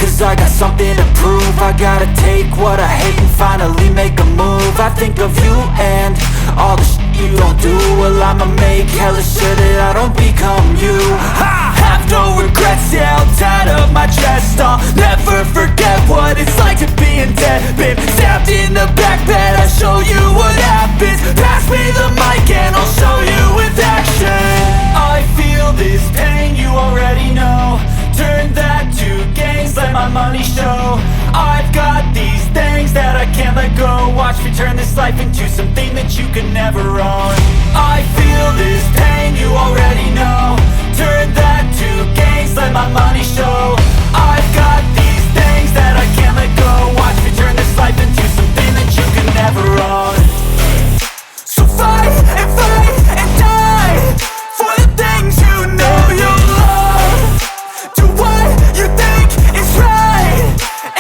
cause I got something to prove. I gotta take what I hate and finally make a move. I think of you and all the shit you don't do. Well, I'ma make hella sure that I don't become you. I have no regrets, yeah, I'll tie up my chest. I'll never forget what it's like to be in debt. Been stabbed in the back bed, I'll show you what happens. Pass me the mic and I'll show you with action. I feel this pain, you already know. Turn that to gains, let my money show. I've got these things that I can't let go. Watch me turn this life into something that you could never own. I feel this pain, you already know. Turn that to gains, let my money show. I've got these things that I can't let go. Watch me turn this life into something that you could never own. So fight and die for the things you know you love. Do what you think is right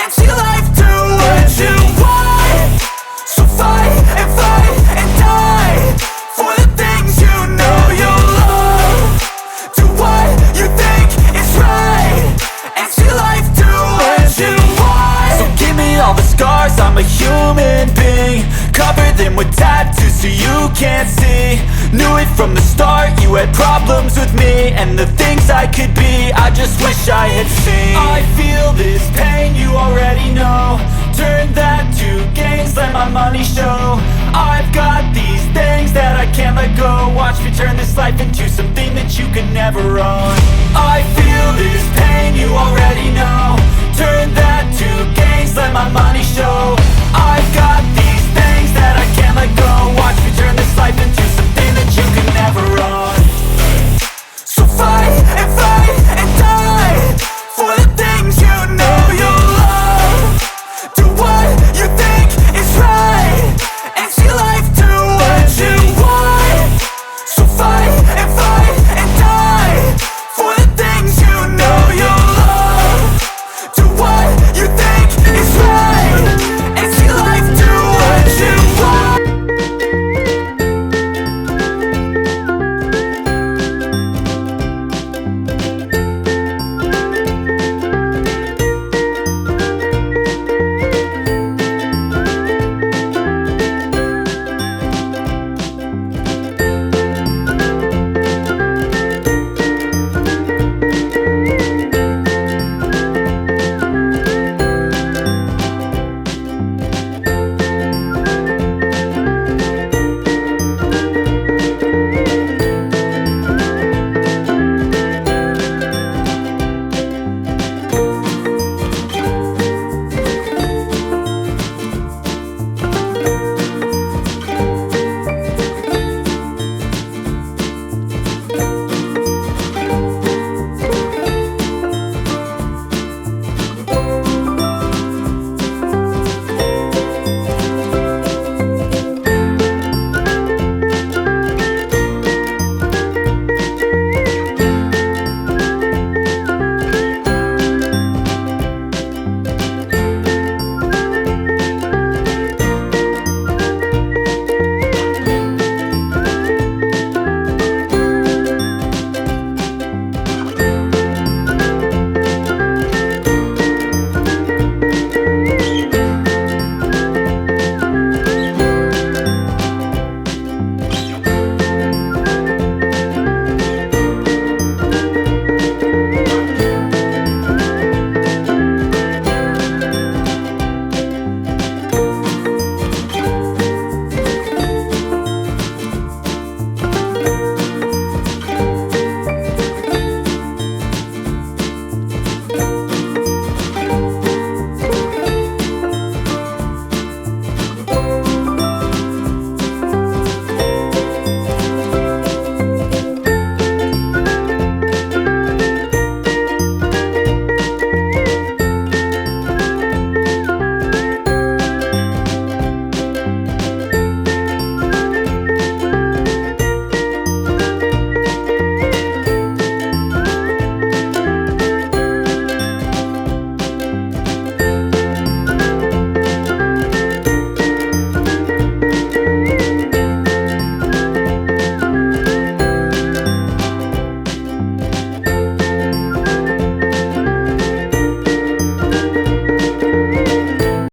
and see life do what you want. So fight and die for the things you know you love. Do what you think is right and see life do what you want. So give me all the scars, I'm a human being. Cover them with tattoos so you can't see. Knew it from the start, you had problems with me and the things I could be, I just wish I had seen. I feel this pain, you already know. Turn that to gains, let my money show. I've got these things that I can't let go. Watch me turn this life into something that you could never own. I feel this pain, you already know. Turn that